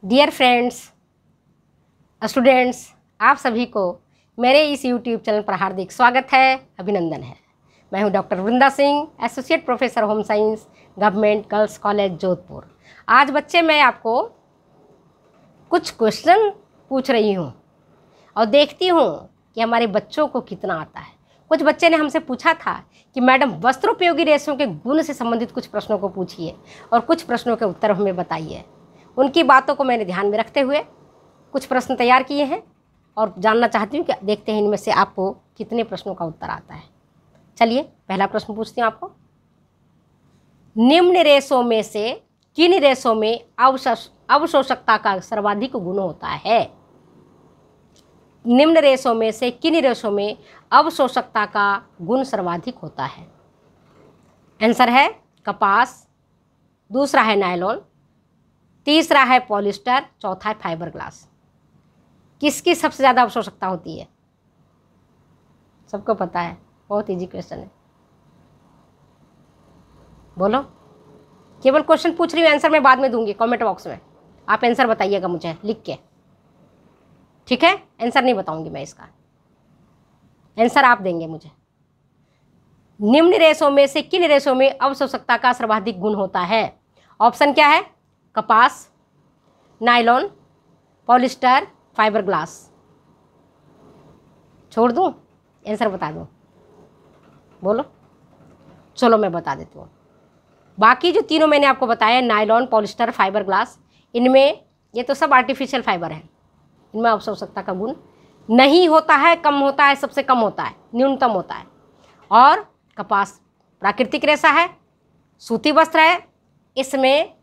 Dear friends, students, आप सभी को मेरे इस यूट्यूब चैनल पर हार्दिक स्वागत है, अभिनंदन है। मैं हूं doctor Vrinda Singh, associate professor home science, government girls college Jodhpur. आज बच्चे मैं आपको कुछ क्वेश्चन पूछ रही हूं और देखती हूं कि हमारे बच्चों को कितना आता है। कुछ बच्चे ने हमसे पूछा था कि मैडम वस्त्रोपयोगी रेशों के गुण से संबंधित कुछ प्रश्नों को पूछिए और कुछ प्रश्नों के उत्तर हमें बताइए। उनकी बातों को मैंने ध्यान में रखते हुए कुछ प्रश्न तैयार किए हैं और जानना चाहती हूँ कि देखते हैं इनमें से आपको कितने प्रश्नों का उत्तर आता है। चलिए पहला प्रश्न पूछती हूँ आपको। निम्न रेशों में से किन रेशों में अवशोषकता का सर्वाधिक गुण होता है? निम्न रेशों में से किन रेशों में अवशोषकता का गुण सर्वाधिक होता है? आंसर है कपास, दूसरा है नायलॉन, तीसरा है पॉलिस्टर, चौथा है फाइबर ग्लास। किसकी सबसे ज़्यादा अवशोषकता होती है? सबको पता है, बहुत इजी क्वेश्चन है। बोलो, केवल क्वेश्चन पूछ रही हूँ, आंसर मैं बाद में दूंगी कमेंट बॉक्स में। आप आंसर बताइएगा मुझे लिख के, ठीक है? आंसर नहीं बताऊंगी मैं इसका, आंसर आप देंगे मुझे। निम्न रेशों में से किन रेशों में अवशोषकता का सर्वाधिक गुण होता है? ऑप्शन क्या है? कपास, नायलॉन, पॉलिस्टर, फाइबर ग्लास। छोड़ दूं, आंसर बता दूं? बोलो। चलो मैं बता देती हूँ। बाकी जो तीनों मैंने आपको बताया, नायलॉन, पॉलिस्टर, फाइबर ग्लास, इनमें ये तो सब आर्टिफिशियल फाइबर है, इनमें अवशोषकता का गुण नहीं होता है, कम होता है, सबसे कम होता है, न्यूनतम होता है। और कपास प्राकृतिक रेशा है, सूती वस्त्र है, इसमें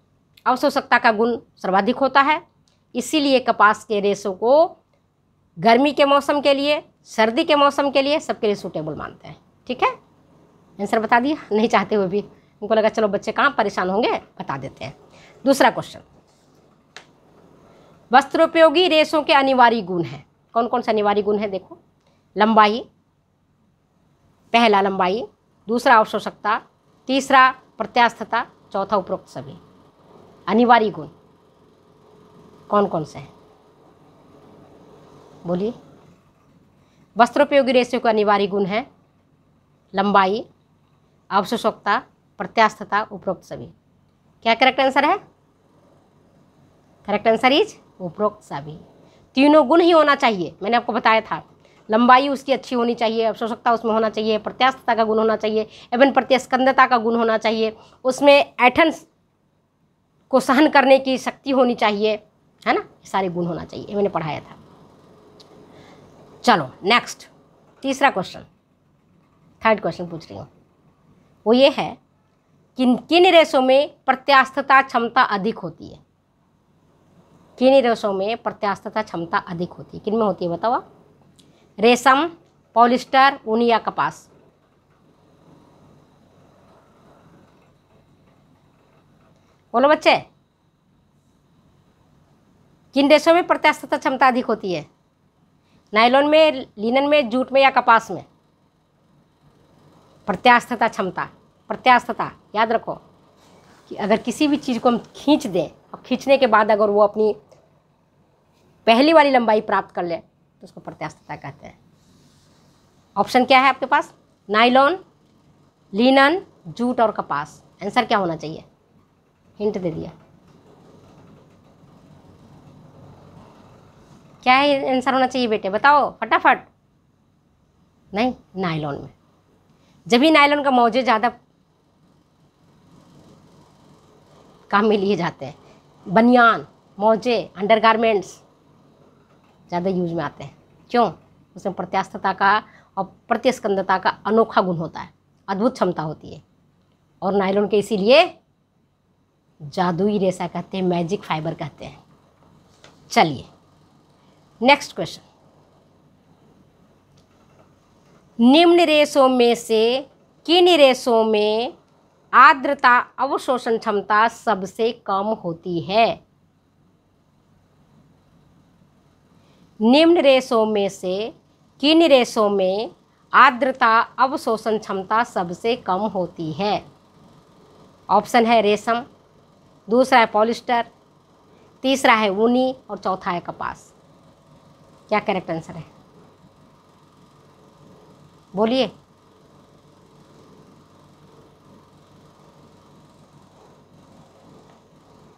अवशोषकता का गुण सर्वाधिक होता है। इसीलिए कपास के रेशों को गर्मी के मौसम के लिए, सर्दी के मौसम के लिए, सबके लिए सूटेबल मानते हैं। ठीक है, आंसर बता दिया नहीं चाहते हुए भी। उनको लगा चलो बच्चे कहाँ परेशान होंगे, बता देते हैं। दूसरा क्वेश्चन, वस्त्रोपयोगी रेशों के अनिवार्य गुण हैं। कौन कौन से अनिवार्य गुण हैं? देखो, लंबाई, पहला लंबाई, दूसरा अवशोषकता, तीसरा प्रत्यास्थता, चौथा उपरोक्त सभी। अनिवार्य गुण कौन कौन से हैं? बोलिए। वस्त्रोपयोगी रेशों के अनिवार्य गुण हैं लंबाई, अवशोषकता, प्रत्यास्थता, उपरोक्त सभी। क्या करेक्ट आंसर है? करेक्ट आंसर इज उपरोक्त सभी। तीनों गुण ही होना चाहिए, मैंने आपको बताया था। लंबाई उसकी अच्छी होनी चाहिए, अवशोषकता उसमें होना चाहिए, प्रत्यास्थता का गुण होना चाहिए, एवं प्रतिस्कंदता का गुण होना चाहिए, उसमें ऐठन को सहन करने की शक्ति होनी चाहिए, है ना? सारे गुण होना चाहिए, ये मैंने पढ़ाया था। चलो नेक्स्ट, तीसरा क्वेश्चन, थर्ड क्वेश्चन पूछ रही हूँ। वो ये है, किन किन रेशों में प्रत्यास्थता क्षमता अधिक होती है? किन रेशों में प्रत्यास्थता क्षमता अधिक होती है? किन में होती है बताओ? रेशम, पॉलिस्टर, ऊन या कपास? बोलो बच्चे, किन रेशों में प्रत्यास्थता क्षमता अधिक होती है? नायलॉन में, लिनन में, जूट में या कपास में? प्रत्यास्थता क्षमता, प्रत्यास्थता याद रखो कि अगर किसी भी चीज़ को हम खींच दें और खींचने के बाद अगर वो अपनी पहली वाली लंबाई प्राप्त कर ले तो उसको प्रत्यास्थता कहते हैं। ऑप्शन क्या है आपके पास? नायलॉन, लिनन, जूट और कपास। आंसर क्या होना चाहिए? हिंट दे दिया। क्या है आंसर होना चाहिए बेटे, बताओ फटाफट। नहीं, नायलॉन में। जब भी नायलॉन का मौजे ज़्यादा काम में लिए जाते हैं, बनियान, मौजे, अंडरगारमेंट्स ज़्यादा यूज में आते हैं। क्यों? उसमें प्रत्यास्थता का और प्रतिस्कंदता का अनोखा गुण होता है, अद्भुत क्षमता होती है। और नायलॉन के इसीलिए जादुई रेशा कहते हैं, मैजिक फाइबर कहते हैं। चलिए नेक्स्ट क्वेश्चन, निम्न रेशों में से किन रेशों में आर्द्रता अवशोषण क्षमता सबसे कम होती है? निम्न रेशों में से किन रेशों में आर्द्रता अवशोषण क्षमता सबसे कम होती है? ऑप्शन है रेशम, दूसरा है पॉलिस्टर, तीसरा है ऊनी और चौथा है कपास। क्या करेक्ट आंसर है? बोलिए।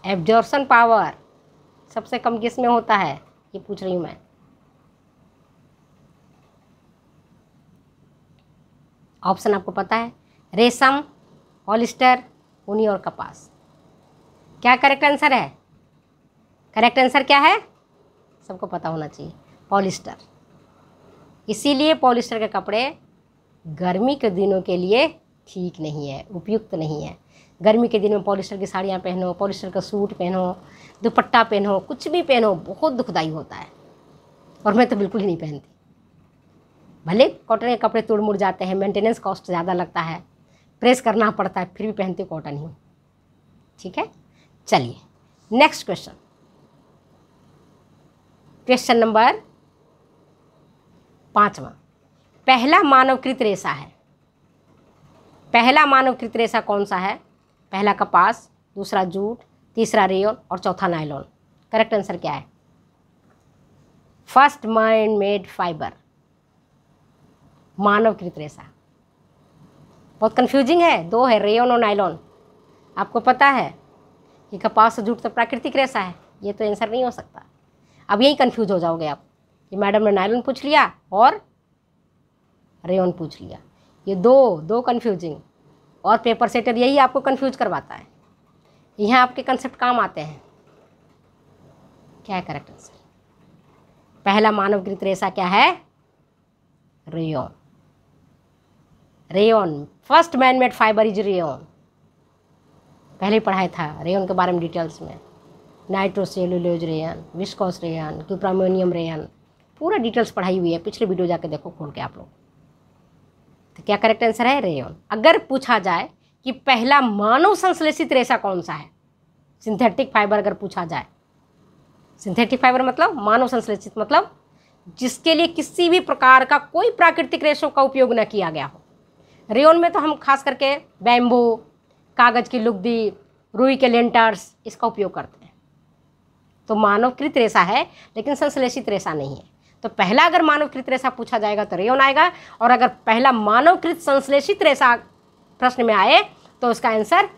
एब्जॉर्प्शन पावर सबसे कम किस में होता है, ये पूछ रही हूँ मैं। ऑप्शन आपको पता है, रेशम, पॉलिस्टर, ऊनी और कपास। क्या करेक्ट आंसर है? करेक्ट आंसर क्या है? सबको पता होना चाहिए, पॉलिस्टर। इसीलिए पॉलिस्टर के कपड़े गर्मी के दिनों के लिए ठीक नहीं है, उपयुक्त नहीं है। गर्मी के दिन में पॉलिस्टर की साड़ियाँ पहनो, पॉलिस्टर का सूट पहनो, दुपट्टा पहनो, कुछ भी पहनो, बहुत दुखदाई होता है। और मैं तो बिल्कुल ही नहीं पहनती। भले कॉटन के कपड़े तोड़ मुड़ जाते हैं, मेंटेनेंस कॉस्ट ज़्यादा लगता है, प्रेस करना पड़ता है, फिर भी पहनती कॉटन ही। ठीक है, चलिए नेक्स्ट क्वेश्चन। क्वेश्चन नंबर 5वां। पहला मानवकृत रेशा है। पहला मानवकृत रेशा कौन सा है? पहला कपास, दूसरा जूट, तीसरा रेयन और चौथा नायलॉन। करेक्ट आंसर क्या है? फर्स्ट मैन मेड फाइबर, मानवकृत रेशा। बहुत कंफ्यूजिंग है, दो है, रेयन और नायलॉन। आपको पता है कि कपास और जूट तो प्राकृतिक रेशा है, ये तो आंसर नहीं हो सकता। अब यही कंफ्यूज हो जाओगे आप कि मैडम ने नायलॉन पूछ लिया और रेयन पूछ लिया। ये दो कंफ्यूजिंग, और पेपर सेटर यही आपको कंफ्यूज करवाता है। यहाँ आपके कंसेप्ट काम आते हैं। क्या है करेक्ट आंसर? पहला मानवकृत रेशा क्या है? Rayon. Rayon, first man made fibre is rayon. पहले पढ़ाया था रेयन के बारे में डिटेल्स में। Nitrocellulose rayon, viscose rayon, cuprammonium rayon, पूरा डिटेल्स पढ़ाई हुई है। पिछले वीडियो जाके देखो खोल के आप लोग। तो क्या करेक्ट आंसर है? रेयन। अगर पूछा जाए कि पहला मानव संश्लेषित रेशा कौन सा है, सिंथेटिक फाइबर अगर पूछा जाए, सिंथेटिक फाइबर मतलब मानव संश्लेषित, मतलब जिसके लिए किसी भी प्रकार का कोई प्राकृतिक रेशों का उपयोग न किया गया हो। रेयन में तो हम खास करके बैम्बू, कागज की लुगदी, रुई के लेंटर्स, इसका उपयोग करते हैं। तो मानवकृत रेशा है लेकिन संश्लेषित रेशा नहीं है। तो पहला अगर मानवकृत रेशा पूछा जाएगा तो रेयन आएगा, और अगर पहला मानवकृत संश्लेषित रेशा प्रश्न में आए तो उसका आंसर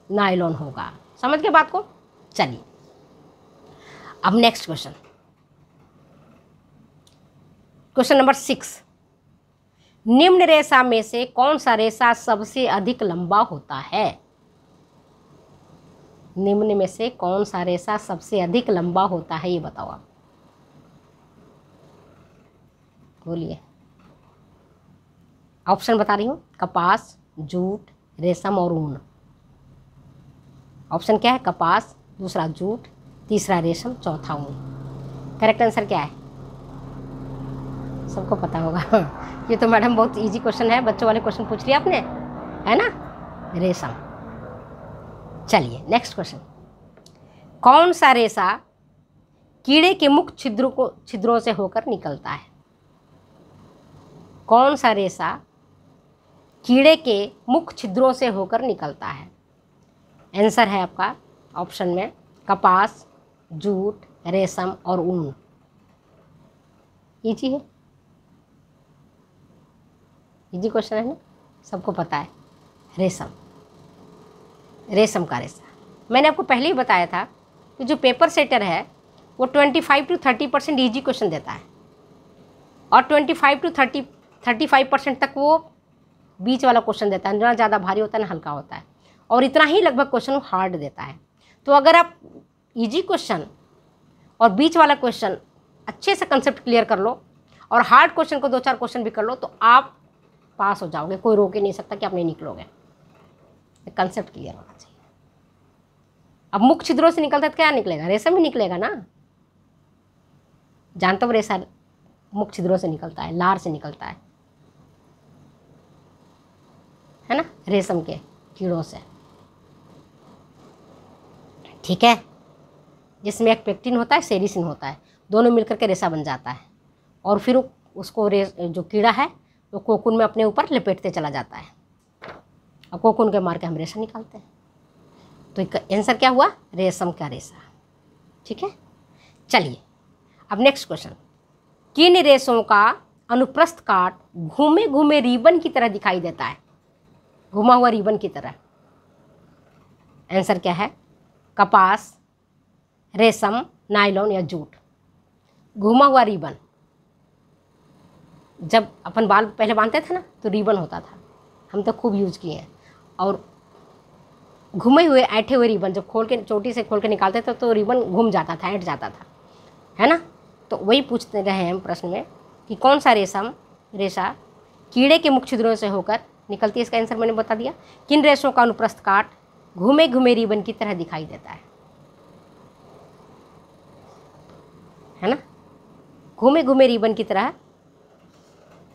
नायलॉन होगा। समझ गए बात को? चलिए अब नेक्स्ट क्वेश्चन, क्वेश्चन नंबर 6। निम्न रेशा में से कौन सा रेशा सबसे अधिक लंबा होता है? निम्न में से कौन सा रेशा सबसे अधिक लंबा होता है, ये बताओ आप। बोलिए। ऑप्शन बता रही हूँ, कपास, जूट, रेशम और ऊन। ऑप्शन क्या है? कपास, दूसरा जूट, तीसरा रेशम, चौथा ऊन। करेक्ट आंसर क्या है? सबको पता होगा। ये तो मैडम बहुत इजी क्वेश्चन है, बच्चों वाले क्वेश्चन पूछ लिया आपने, है ना? रेशम। चलिए नेक्स्ट क्वेश्चन। कौन सा रेशा कीड़े के मुख्य छिद्रों से होकर निकलता है? कौन सा रेशा कीड़े के मुख्य छिद्रों से होकर निकलता है? आंसर है आपका ऑप्शन में कपास, जूट, रेशम और ऊन। इजी है, इजी क्वेश्चन है ना, सबको पता है। रेशम, रेशम का रेशा। मैंने आपको पहले ही बताया था कि जो पेपर सेटर है वो 25 to 30% ईजी क्वेश्चन देता है, और 25 to 35% तक वो बीच वाला क्वेश्चन देता है, ना ज़्यादा भारी होता है ना हल्का होता है, और इतना ही लगभग क्वेश्चन वो हार्ड देता है। तो अगर आप इजी क्वेश्चन और बीच वाला क्वेश्चन अच्छे से कंसेप्ट क्लियर कर लो, और हार्ड क्वेश्चन को 2-4 क्वेश्चन भी कर लो, तो आप पास हो जाओगे। कोई रोक ही नहीं सकता कि आप नहीं निकलोगे। कंसेप्ट क्लियर होना चाहिए। अब मुख्य छिद्रों से निकलता है तो क्या निकलेगा? रेशम ही निकलेगा ना। जानते हो रेशा मुख्य छिद्रों से निकलता है, लार से निकलता है ना, रेशम के कीड़ों से। ठीक है, जिसमें एक पेक्टिन होता है, सेरिसिन होता है, दोनों मिलकर के रेशा बन जाता है, और फिर उसको जो कीड़ा है वो कोकून में अपने ऊपर लपेटते चला जाता है, और कोकून के मार के हम रेशा निकालते हैं। तो आंसर क्या हुआ? रेशम का रेशा। ठीक है, चलिए अब नेक्स्ट क्वेश्चन। किन रेशों का अनुप्रस्थ काट घूमे घूमे रिबन की तरह दिखाई देता है? घुमा हुआ रिबन की तरह। आंसर क्या है? कपास, रेशम, नायलॉन या जूट। घुमा हुआ रिबन, जब अपन बाल पहले बांधते थे ना तो रिबन होता था, हम तो खूब यूज किए हैं। और घुमे हुए ऐठे हुए रिबन जब खोल के चोटी से खोल के निकालते थे तो रिबन घूम जाता था, ऐठ जाता था, है ना। तो वही पूछते रहे हम प्रश्न में कि कौन सा रेशा कीड़े के मुख्य छिद्रों से होकर निकलती है। इसका आंसर मैंने बता दिया। किन रेशों का अनुप्रस्थ काट घूमे घूमे रिबन की तरह दिखाई देता है ना, घूमे घूमे रिबन की तरह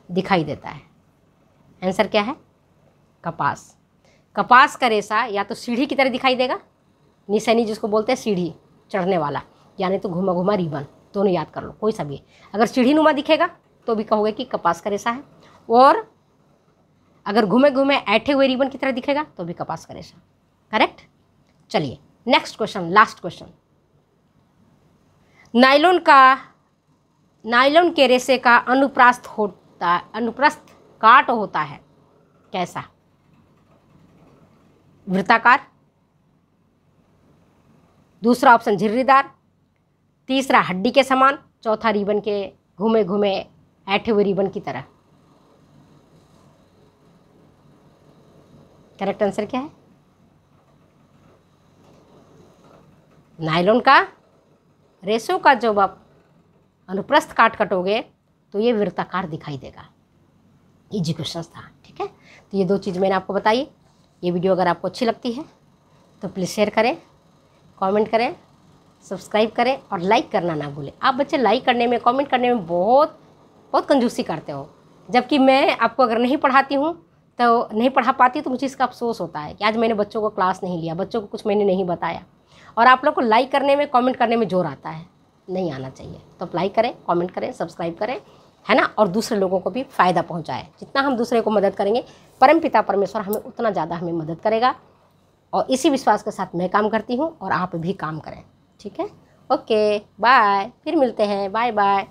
दिखाई देता है। आंसर क्या है? कपास। कपास का रेशा या तो सीढ़ी की तरह दिखाई देगा, निशानी जिसको बोलते हैं सीढ़ी चढ़ने वाला, यानी तो घुमा घुमा रिबन, दोनों याद कर लो कोई सा भी। अगर सीढ़ी नुमा दिखेगा तो भी कहोगे कि कपास का रेशा है, और अगर घुमे घुमे ऐठे हुए रिबन की तरह दिखेगा तो भी कपास का रेशा। करेक्ट। चलिए next question, last question. Nylon के रेशे का अनुप्रस्थ काट होता है कैसा? वृत्ताकार, दूसरा ऑप्शन झिर्रीदार, तीसरा हड्डी के समान, चौथा रिबन के घूमे घूमे ऐठे हुए रिबन की तरह। करेक्ट आंसर क्या है? नायलॉन का रेशों का जब आप अनुप्रस्थ काट कटोगे तो ये वृत्ताकार दिखाई देगा। इजी क्वेश्चन था, ठीक है। तो ये दो चीज़ मैंने आपको बताई। ये वीडियो अगर आपको अच्छी लगती है तो प्लीज़ शेयर करें, कमेंट करें, सब्सक्राइब करें और लाइक करना ना भूलें। आप बच्चे लाइक करने में, कमेंट करने में बहुत कंजूसी करते हो, जबकि मैं आपको अगर नहीं पढ़ाती हूँ तो नहीं पढ़ा पाती तो मुझे इसका अफसोस होता है कि आज मैंने बच्चों को क्लास नहीं लिया, बच्चों को कुछ मैंने नहीं बताया। और आप लोग को लाइक करने में, कमेंट करने में जोर आता है, नहीं आना चाहिए। तो आप लाइक करें, कमेंट करें, सब्सक्राइब करें, है ना, और दूसरे लोगों को भी फ़ायदा पहुंचाएं। जितना हम दूसरे को मदद करेंगे परमपिता परमेश्वर हमें उतना ज़्यादा हमें मदद करेगा। और इसी विश्वास के साथ मैं काम करती हूँ और आप भी काम करें, ठीक है। ओके बाय, फिर मिलते हैं, बाय बाय।